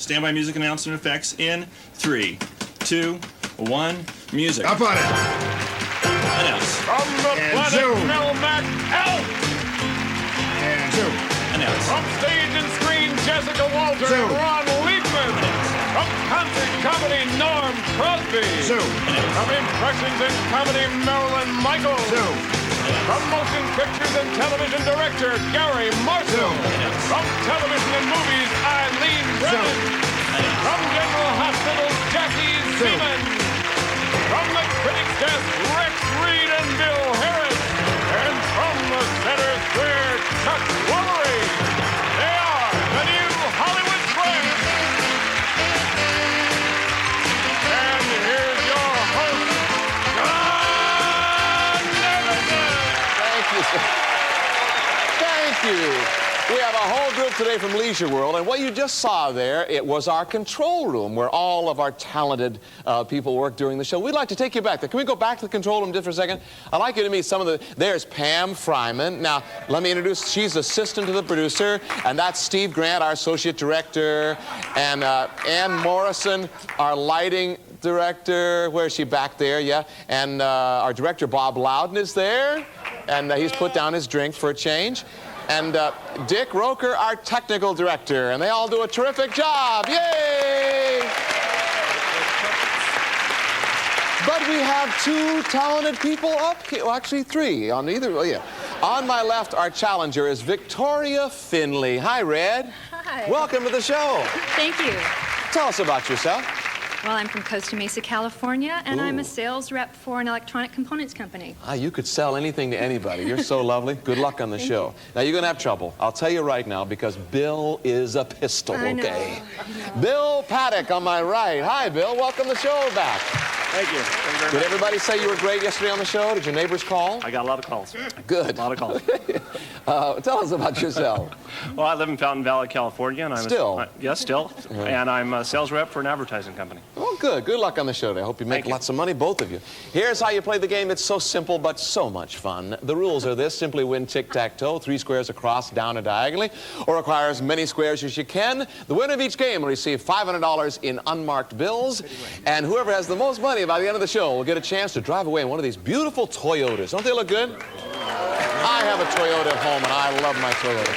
Standby music announcement effects in 3, 2, 1, music. Up on it. Announce. From the And planet zoom. Melmac Elf. And zoom. Announce. From stage and screen, Jessica Walter Zoom. and Ron Liebman. From concert comedy, Norm Crosby. Zoom. From impressions and comedy, Marilyn Michaels. Zoom. From motion pictures and television director, Gary Marshall. Zoom. From television and movies, Eileen Brennan. From General Hospital, Jackie Seaman. From the critics' desk, Rex Reed and Bill Harris. And from the center square, Chuck Woolery. They are the new Hollywood Friends. And here's your host, John Neverson. Thank you, sir. Thank you. We have a whole group today from Leisure World, and what you just saw there, it was our control room where all of our talented people work during the show. We'd like to take you back there. Can we go back to the control room just for a second? I'd like you to meet some of the... There's Pam Fryman. Now, let me introduce... She's assistant to the producer, and that's Steve Grant, our associate director, and Ann Morrison, our lighting director. Where's she? Back there, yeah. And our director, Bob Loudon, is there, and he's put down his drink for a change. And Dick Roker, our technical director, and they all do a terrific job. Yay! But we have two talented people up here. Well, actually, three on either. Oh, yeah. On my left, our challenger is Victoria Finley. Hi, Red. Hi. Welcome to the show. Thank you. Tell us about yourself. Well, I'm from Costa Mesa, California, and I'm Ooh. a sales rep for an electronic components company. Ah, you could sell anything to anybody. You're so lovely. Good luck on the show. Now, you're going to have trouble. I'll tell you right now, because Bill is a pistol, I know, okay? I know. Bill Paddock on my right. Hi, Bill. Welcome to the show back. Thank you. Thank you very Did much. everybody say you were great yesterday on the show? Did your neighbors call? I got a lot of calls. Good. A lot of calls. Tell us about yourself. Well, I live in Fountain Valley, California, and I'm Still? yes, still, and I'm a sales rep for an advertising company. Oh, good. Good luck on the show today. I hope you make Thank you. lots of money, both of you. Here's how you play the game. It's so simple, but so much fun. The rules are this. Simply win tic-tac-toe, 3 squares across, down and diagonally, or acquire as many squares as you can. The winner of each game will receive $500 in unmarked bills, and whoever has the most money by the end of the show will get a chance to drive away in one of these beautiful Toyotas. Don't they look good? I have a Toyota at home, and I love my Toyota.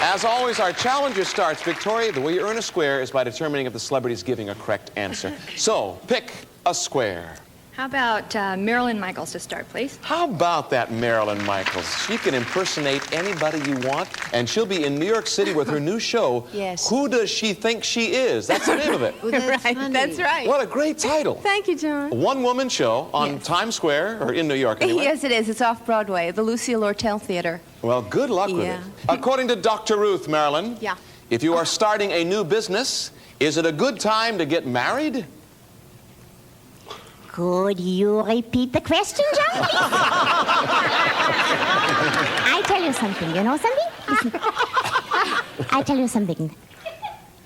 As always, our challenger starts. Victoria, the way you earn a square is by determining if the celebrity is giving a correct answer. So, pick a square. How about Marilyn Michaels to start, please? How about that Marilyn Michaels? She can impersonate anybody you want, and she'll be in New York City with her new show. Yes. Who Does She Think She Is? That's the name of it. Well, that's funny. That's right. What a great title. Thank you, John. A one-woman show on Yes. Times Square, or in New York anyway. Yes, it is. It's off Broadway, the Lucille Lortel Theater. Well, good luck with Yeah. it. According to Dr. Ruth, Marilyn, Yeah. if you are starting a new business, is it a good time to get married? Could you repeat the question, John, please? I tell you something. You know something? Listen. I tell you something.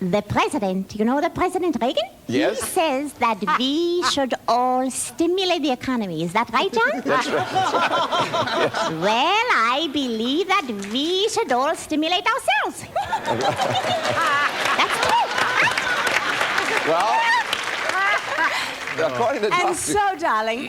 The president, you know the President Reagan? Yes. He says that we should all stimulate the economy. Is that right, John? That's right. Yes. Well, I believe that we should all stimulate ourselves. That's true. Well, according to And Dr. so, darling,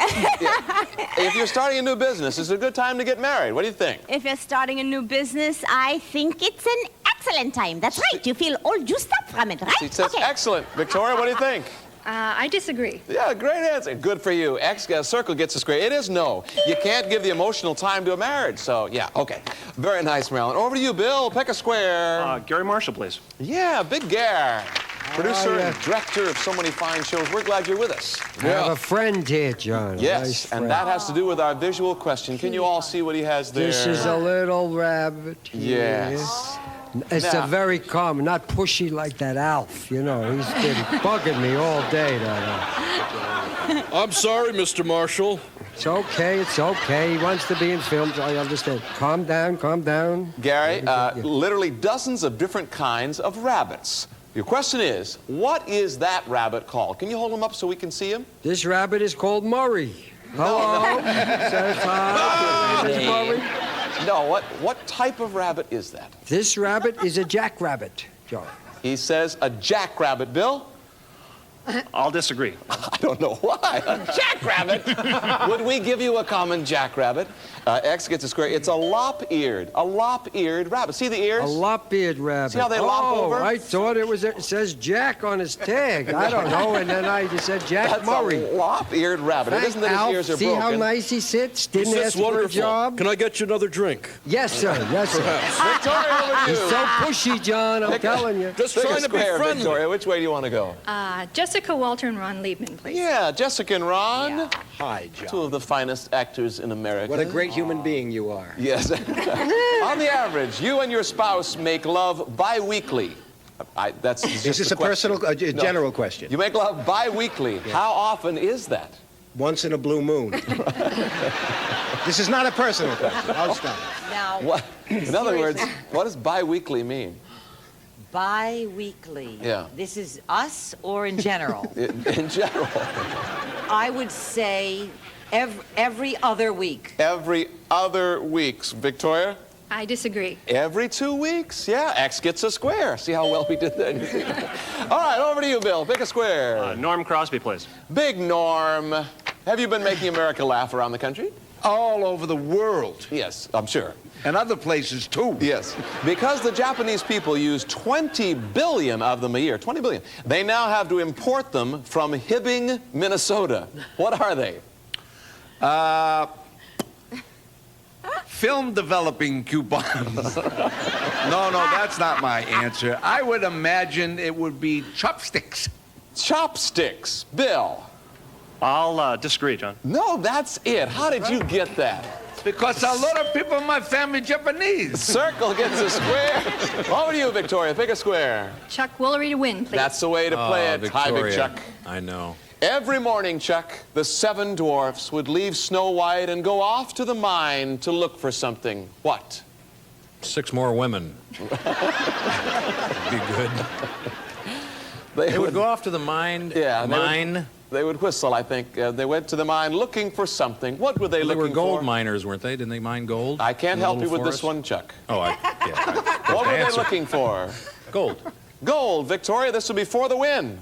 If you're starting a new business, is it a good time to get married? What do you think? if you're see, a new business, I think it's an excellent time. That's right. You feel all juiced up from it, right? She says, excellent. Victoria, what do you think? I disagree. Yeah, great answer. Good for you. Circle gets a square. It is no. You can't give the emotional time to a marriage. So, yeah, okay. Very nice, Marilyn. Over to you, Bill. Pick a square. Gary Marshall, please. Yeah, Big Gare. Producer and director of so many fine shows. We're glad you're with us. I have a friend here, John. Yes, Nice and friend. that has to do with our visual question. Can you all see what he has there? This is a little rabbit. Yes. It's Now- a very calm, not pushy like that Alf. You know, he's been bugging me all day, that Alf. I'm sorry, Mr. Marshall. It's okay, it's okay. He wants to be in films, I understand. Calm down, calm down. Gary, literally dozens of different kinds of rabbits. Your question is, what is that rabbit called? Can you hold him up so we can see him? This rabbit is called Murray. Hello? Says hi. This is Murray. No, what type of rabbit is that? This rabbit is a jackrabbit, John. He says a jackrabbit. Bill? I'll disagree. I don't know why. A jackrabbit? Would we give you a common jackrabbit? X gets a square. It's a lop-eared rabbit. See the ears? A lop-eared rabbit. See how they lop over? I thought it says Jack on his tag. I don't know, and then I just said Jack Murray. That's a lop-eared rabbit. It isn't that his Alf, ears are see broken. how nice he sits? He Didn't sits ask for a wonderful. job? Can I get you another drink? Yes, sir. Yes, sir. Victoria, over to He's you. so pushy, John, I'm telling you. Just Pick a trying to be square, friendly. Victoria. Which way do you want to go? Jessica, Walter, and Ron Liebman, please. Yeah, Jessica and Ron. Hi, John. Two of the finest actors in America. What a great human being you are. Yes. On the average, you and your spouse make love bi-weekly. That's just Is this a personal, general question? You make love bi-weekly. How often is that? Once in a blue moon. This is not a personal question. I'll stop. Now, What? In other words, what does bi-weekly mean? bi-weekly. Yeah. This is us or in general? In general. I would say every other week. Every other week. Victoria? I disagree. Every 2 weeks. Yeah, X gets a square. See how well we did that? All right, over to you, Bill. Pick a square. Norm Crosby, please. Big Norm. Have you been making America laugh around the country? All over the world. Yes, I'm sure. And other places, too. Yes. Because the Japanese people use 20 billion of them a year, 20 billion, they now have to import them from Hibbing, Minnesota. What are they? Film developing coupons. No, that's not my answer. I would imagine it would be chopsticks. Chopsticks. Bill? I'll disagree, John. No, that's it. How did you get that? Because a lot of people in my family Japanese. Circle gets a square. Over to you, Victoria. Pick a square. Chuck Woolery to win, please. That's the way to play it. Hi, Big Chuck. I know. Every morning, Chuck, the 7 dwarfs would leave Snow White and go off to the mine to look for something. What? 6 more women. Be good. They would go off to the mine. Yeah, mine. They would whistle, I think. They went to the mine looking for something. What were they looking for? They were gold miners, weren't they? Didn't they mine gold? I can't in the help you little with this forest? one, Chuck. Oh, What were they looking for? Gold. Gold, Victoria. This would be for the win.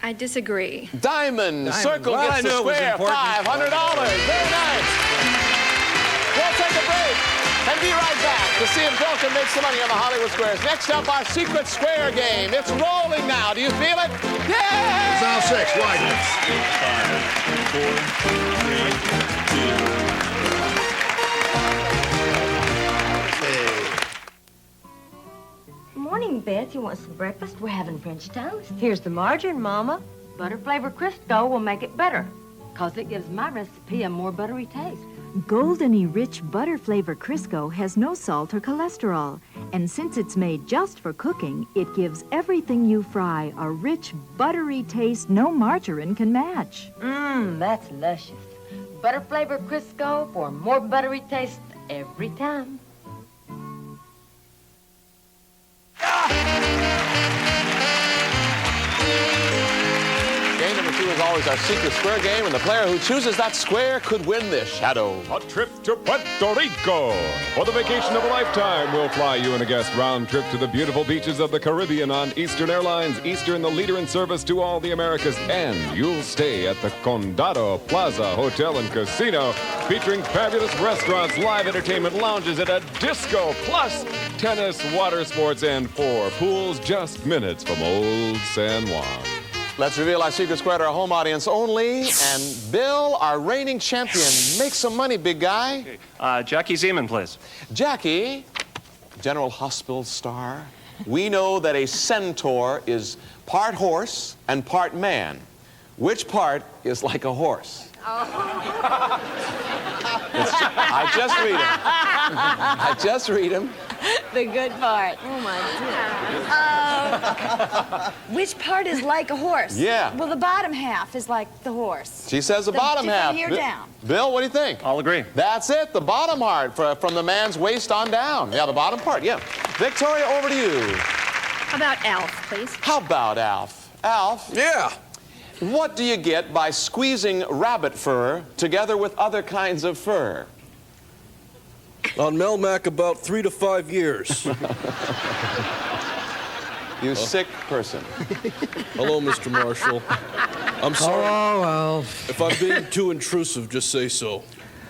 I disagree. Diamond. Circle Well, I gets the knew it was square. important. $500. Very nice. We'll take a break and be right back to see if Bill can make some money on the Hollywood Squares. Next up, our secret square game. It's rolling now. Do you feel it? Yeah! It's all 6. Why? 5, 4, 3, 2. Morning, Beth. You want some breakfast? We're having French toast. Here's the margarine, Mama. Butter flavor Crisco will make it better, 'cause it gives my recipe a more buttery taste. Goldeny Rich Butter Flavor Crisco has no salt or cholesterol. And since it's made just for cooking, it gives everything you fry a rich, buttery taste no margarine can match. That's luscious. Butter flavor Crisco for more buttery taste every time. Game number 2 is always our secret square game, and the player who chooses that square could win this. Shadow. A trip to Puerto Rico. For the vacation of a lifetime, we'll fly you and a guest round trip to the beautiful beaches of the Caribbean on Eastern Airlines. Eastern, the leader in service to all the Americas. And you'll stay at the Condado Plaza Hotel and Casino, featuring fabulous restaurants, live entertainment lounges, and a disco, plus tennis, water sports, and 4 pools just minutes from Old San Juan. Let's reveal our secret square to our home audience only. And Bill, our reigning champion, make some money, big guy. Jackie Zeman, please. Jackie, General Hospital star. We know that a centaur is part horse and part man. Which part is like a horse? I just read him. The good part. Oh, my dear. Which part is like a horse? Yeah. Well, the bottom half is like the horse. She says the bottom from half. here down. Bill, what do you think? I'll agree. That's it, the bottom part from the man's waist on down. Yeah, the bottom part, yeah. Victoria, over to you. How about Alf, please? How about Alf? Alf? Yeah. What do you get by squeezing rabbit fur together with other kinds of fur? On Melmac, about 3 to 5 years. You sick person. Hello, Mr. Marshall. I'm sorry. Oh, Alf. If I'm being too intrusive, just say so.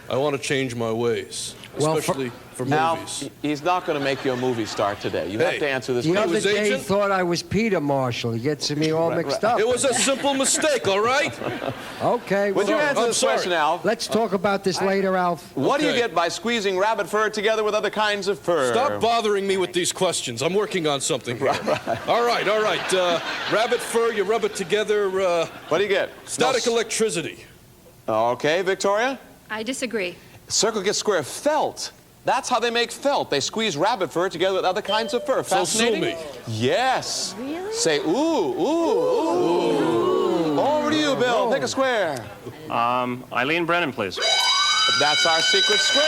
I want to change my ways, Well, especially for Now, movies. he's not going to make you a movie star today. You have to answer this The question. other day he thought I was Peter Marshall. He gets me all mixed up. It was a simple mistake, all right? Okay. Would you well, answer this question, Alf? Let's talk about this later, Alf. What do you get by squeezing rabbit fur together with other kinds of fur? Stop bothering me with these questions. I'm working on something here. All right. Rabbit fur, you rub it together. What do you get? Static electricity. Okay, Victoria? I disagree. Circle gets square. Felt. That's how they make felt. They squeeze rabbit fur together with other kinds of fur. Fascinating? So sue me. Yes. Really? Say ooh, ooh. Over to you, Bill. Pick a square. Eileen Brennan, please. That's our secret square.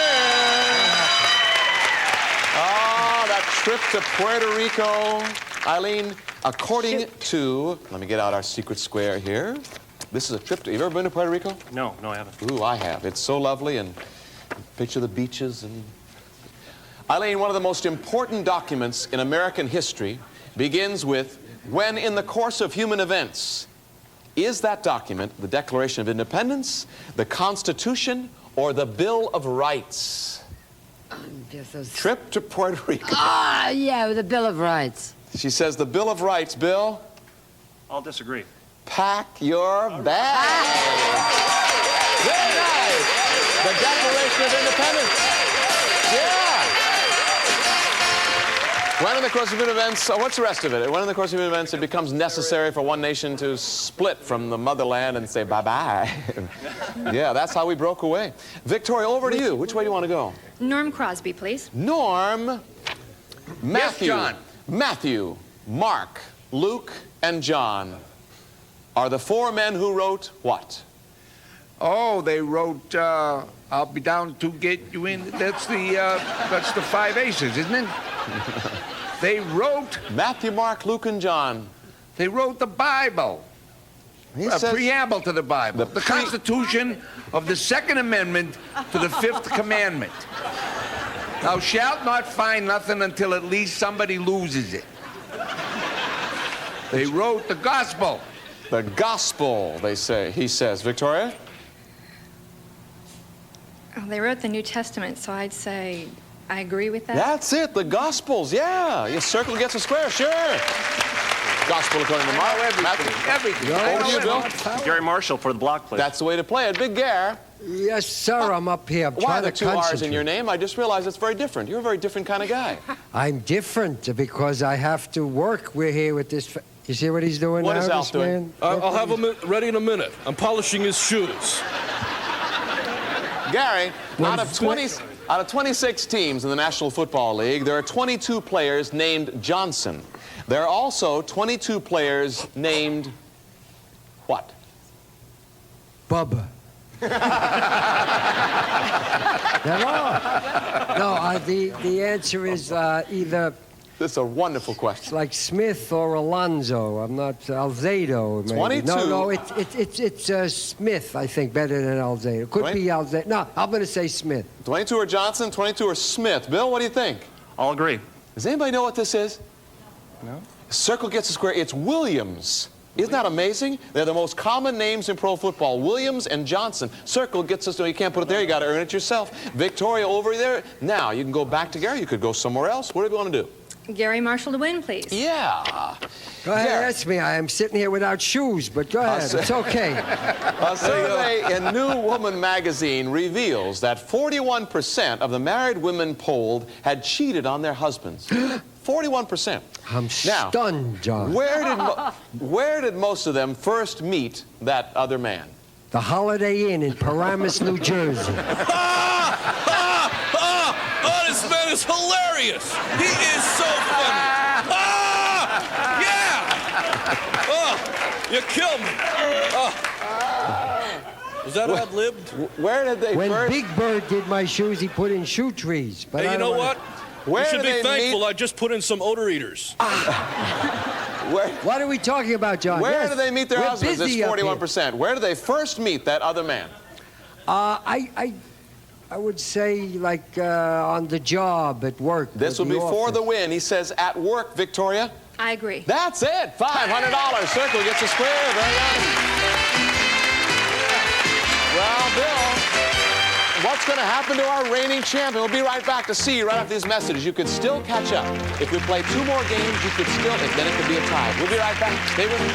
That trip to Puerto Rico. Eileen, according to, let me get out our secret square here. This is a trip to, have you ever been to Puerto Rico? No, I haven't. Ooh, I have. It's so lovely, and picture the beaches. And Eileen, one of the most important documents in American history begins with, when in the course of human events, is that document the Declaration of Independence, the Constitution, or the Bill of Rights? Trip to Puerto Rico. Yeah, the Bill of Rights. She says the Bill of Rights. Bill? I'll disagree. Pack your bags. Very nice. The Declaration of Independence. Yeah. When in the course of events, what's the rest of it? When in the course of events it becomes necessary for one nation to split from the motherland and say bye-bye. Yeah, that's how we broke away. Victoria, over to you. Which way do you want to go? Norm Crosby, please. Norm. Matthew. Yes, John. Matthew, Mark, Luke, and John are the four men who wrote what? Oh, they wrote, I'll be down to get you in. That's the five aces, isn't it? They wrote... Matthew, Mark, Luke, and John. They wrote the Bible. A preamble to the Bible. The Constitution of the Second Amendment to the Fifth Commandment. Thou shalt not find nothing until at least somebody loses it. They wrote the Gospel. The Gospel, they say. He says. Victoria? Oh, they wrote the New Testament, so I'd say I agree with that. That's it, the Gospels, yeah. Your circle gets a square, sure. Gospel according to Mark. Everything. Over to you, Bill. Gary Marshall for the block, please. That's the way to play it. Big Gare. Yes, sir, I'm up here. I'm Why trying are there to two R's in concentrate. your name? I just realized it's very different. You're a very different kind of guy. I'm different because I have to work. We're here with this... You see what he's doing What now, is Alf this doing? man? I'll have him ready in a minute. I'm polishing his shoes. Gary, out of 26 teams in the National Football League, there are 22 players named Johnson. There are also 22 players named what? Bubba. No, the answer is either... This is a wonderful question. Like Smith or Alonzo. I'm not... Alzado, maybe. 22. No, it's Smith, I think, better than Alzado. Could be Alzado. No, I'm going to say Smith. 22 are Johnson, 22 are Smith. Bill, what do you think? I'll agree. Does anybody know what this is? No. Circle gets a square. It's Williams. Isn't that amazing? They're the most common names in pro football. Williams and Johnson. Circle gets us. You can't put it there. You got to earn it yourself. Victoria over there. Now you can go back to Gary. You could go somewhere else. What do you want to do? Gary Marshall to win, please. Yeah. Go ahead, ask me. I am sitting here without shoes, but go ahead. It's okay. A survey in New Woman magazine reveals that 41% of the married women polled had cheated on their husbands. 41%. I'm stunned, John. Where did most of them first meet that other man? The Holiday Inn in Paramus, New Jersey. Oh, this man is hilarious. He is so funny. Yeah! Oh, you killed me. Was that ad-libbed? Where did they When first... Big Bird did my shoes, he put in shoe trees. But Hey, you know what? Where you should did be they thankful meet? I just put in some odor eaters. What are we talking about, John? Where Yes, do they meet their we're husbands? It's busy up here. 41%. Where do they first meet that other man? I would say like on the job at work. This will be for the win. He says at work, Victoria. I agree. That's it. $500. Circle gets a square. Very nice. Well, Bill, what's going to happen to our reigning champion? We'll be right back to see you right after these messages. You could still catch up. If we play 2 more games, you could still, then it could be a tie. We'll be right back. Stay with me.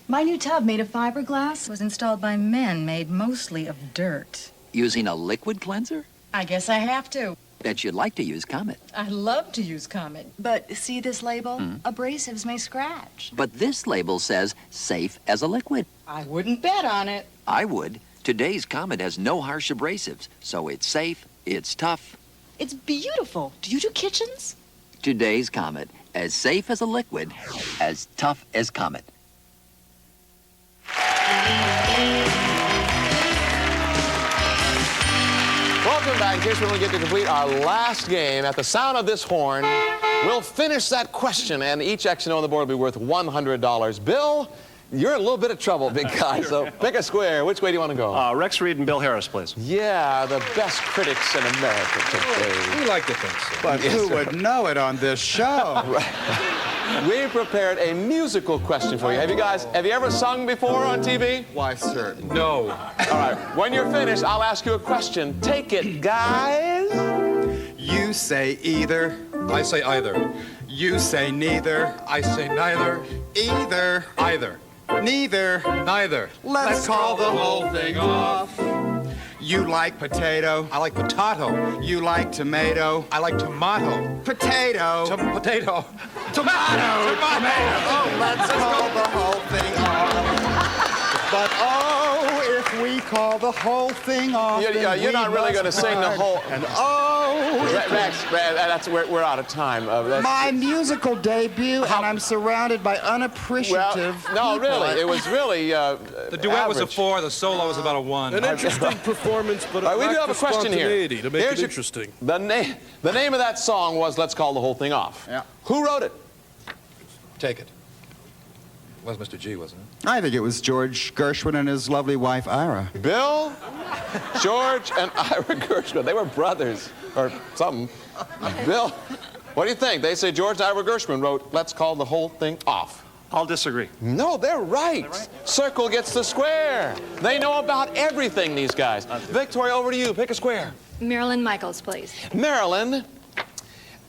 My new tub made of fiberglass was installed by men made mostly of dirt. Using a liquid cleanser? I guess I have to. Bet you'd like to use Comet. I love to use Comet. But see this label? Abrasives may scratch. But this label says safe as a liquid. I wouldn't bet on it. I would. Today's Comet has no harsh abrasives, so it's safe, it's tough. It's beautiful. Do you do kitchens? Today's Comet, as safe as a liquid, as tough as Comet. Welcome back. In case we don't get to complete our last game, at the sound of this horn, we'll finish that question, and each XNO on the board will be worth $100. Bill, you're in a little bit of trouble, big guy, so pick a square. Which way do you want to go? Rex Reed and Bill Harris, please. Yeah, the best critics in America today. We like to think so. But Yes, who sir. would know it on this show? We prepared a musical question for you. Have you ever sung before on TV? Why, sir. No. All right. When you're finished, I'll ask you a question. Take it, guys. You say either. I say either. You say neither. I say neither. Either. Either. Neither. Neither. Let's call the whole thing off. You like potato. I like potato. You like tomato. I like tomato. Potato. Potato. Tomato. Tomato. Oh, let's call the whole thing off. But oh, if we call the whole thing off, You're not really going to sing the whole. And oh, Rex, we're out of time. my musical debut, and I'm surrounded by unappreciative no, people. really, it was really. The duet was a 4, the solo was about a 1. An interesting performance, but we do have a question here. spontaneity to make Here's it your- interesting. The name of that song was "Let's Call the Whole Thing Off." Yeah. Who wrote it? Take it. It was Mr. G, wasn't it? I think it was George Gershwin and his lovely wife, Ira. Bill, George, and Ira Gershwin. They were brothers or something. Bill, what do you think? They say George and Ira Gershwin wrote "Let's Call the Whole Thing Off." I'll disagree. No, they're right. Circle gets the square. They know about everything, these guys. Victoria, over to you. Pick a square. Marilyn Michaels, please. Marilyn,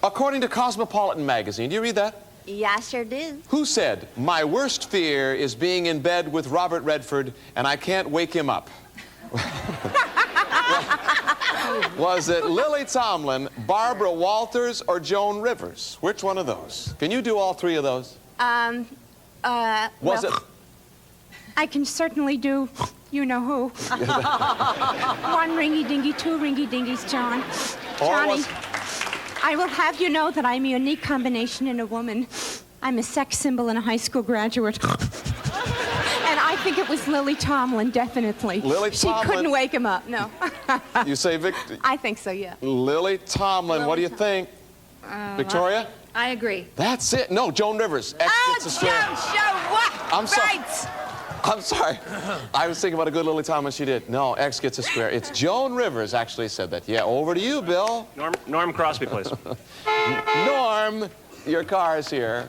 according to Cosmopolitan magazine, do you read that? Yeah, I sure do. Who said, "My worst fear is being in bed with Robert Redford and I can't wake him up"? Was it Lily Tomlin, Barbara Walters, or Joan Rivers? Which one of those? Can you do all 3 of those? Was it? I can certainly do you know who. 1 ringy-dingy, 2 ringy-dingies, John. Johnny, I will have you know that I'm a unique combination in a woman. I'm a sex symbol and a high school graduate. And I think it was Lily Tomlin, definitely. Lily Tomlin? She couldn't wake him up, no. You say I think so, yeah. Lily Tomlin. What do you think? Victoria? I agree. That's it. No, Joan Rivers. X gets a square. what? I'm sorry. I'm sorry. I was thinking about a good Lily Tomlin. She did. No, X gets a square. It's Joan Rivers actually said that. Yeah, over to you, Bill. Norm Crosby, please. Norm, your car is here.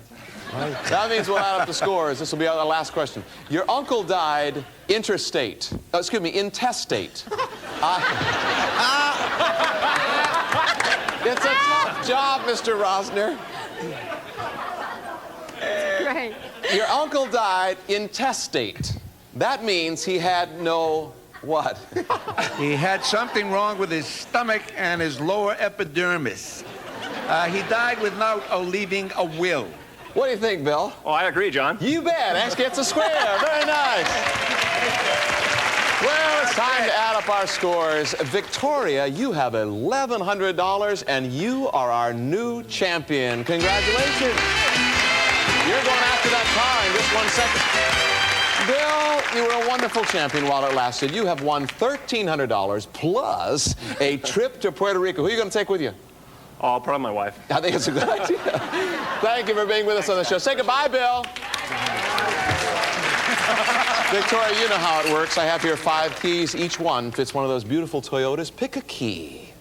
That means we'll add up the scores. This will be our last question. Your uncle died intestate. It's a tough job, Mr. Rosner. Great. Your uncle died intestate. That means he had no what? He had something wrong with his stomach and his lower epidermis. He died without leaving a will. What do you think, Bill? Oh, I agree, John. You bet. X gets a square. Very nice. Well, it's time to add up our scores. Victoria, you have $1,100, and you are our new champion. Congratulations. You're going after that car in just 1 second. Bill, you were a wonderful champion while it lasted. You have won $1,300 plus a trip to Puerto Rico. Who are you going to take with you? Oh, I'll put on my wife. I think it's a good idea. Thank you for being with us on the show. Say goodbye, Bill. Victoria, you know how it works. I have here 5 keys. Each one fits one of those beautiful Toyotas. Pick a key.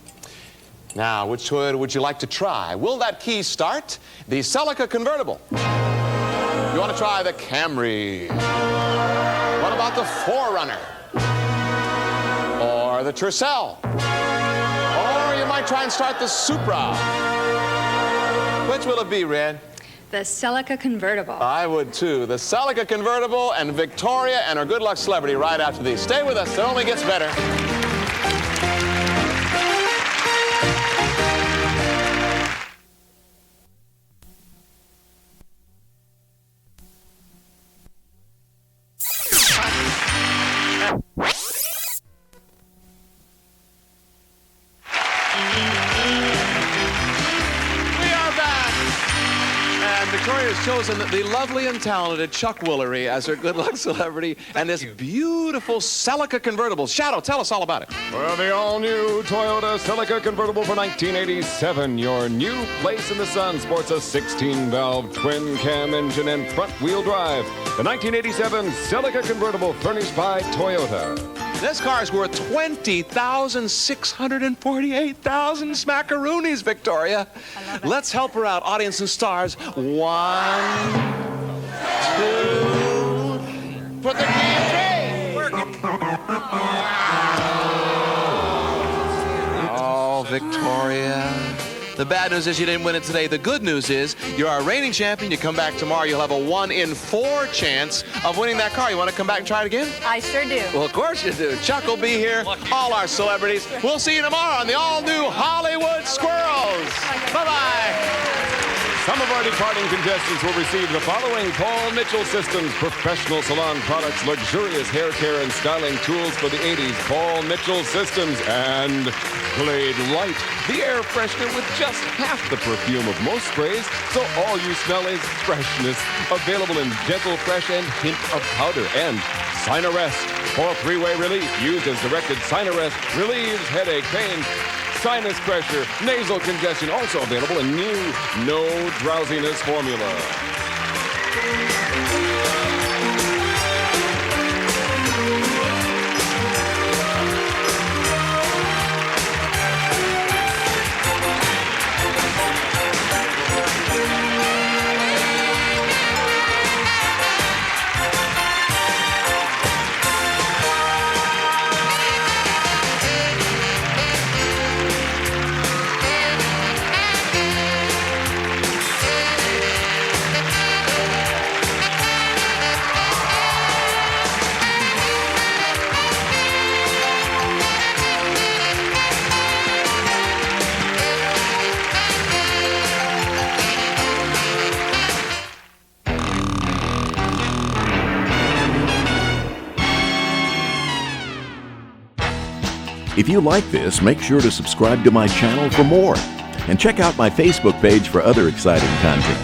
Now, which Toyota would you like to try? Will that key start the Celica convertible? You want to try the Camry? What about the 4Runner? Or the Tercel? Or you might try and start the Supra. Which will it be, Red? The Celica convertible. I would too. The Celica convertible and Victoria and her good luck celebrity right after these. Stay with us. It only gets better. Victoria has chosen the lovely and talented Chuck Woolery as her good luck celebrity and this beautiful Celica convertible. Shadow, tell us all about it. Well, the all-new Toyota Celica convertible for 1987. Your new place in the sun sports a 16-valve twin-cam engine and front-wheel drive. The 1987 Celica convertible furnished by Toyota. This car is worth $20,648,000 smackaroonies, Victoria. Let's help her out, audience and stars. 1, 2, put the key in three. Oh, Victoria. The bad news is you didn't win it today. The good news is you're our reigning champion. You come back tomorrow, you'll have a 1 in 4 chance of winning that car. You want to come back and try it again? I sure do. Well, of course you do. Chuck will be here, all our celebrities. We'll see you tomorrow on the all-new Hollywood Squirrels. Bye-bye. Some of our departing contestants will receive the following: Paul Mitchell Systems professional salon products, luxurious hair care and styling tools for the 80s. Paul Mitchell Systems and Glade Light, the air freshener with just half the perfume of most sprays, so all you smell is freshness. Available in gentle, fresh, and hint of powder. And Sinarest for 3-way relief, used as directed. Sinarest relieves headache, pain, sinus pressure, nasal congestion. Also available in new no drowsiness formula. If you like this, make sure to subscribe to my channel for more. And check out my Facebook page for other exciting content.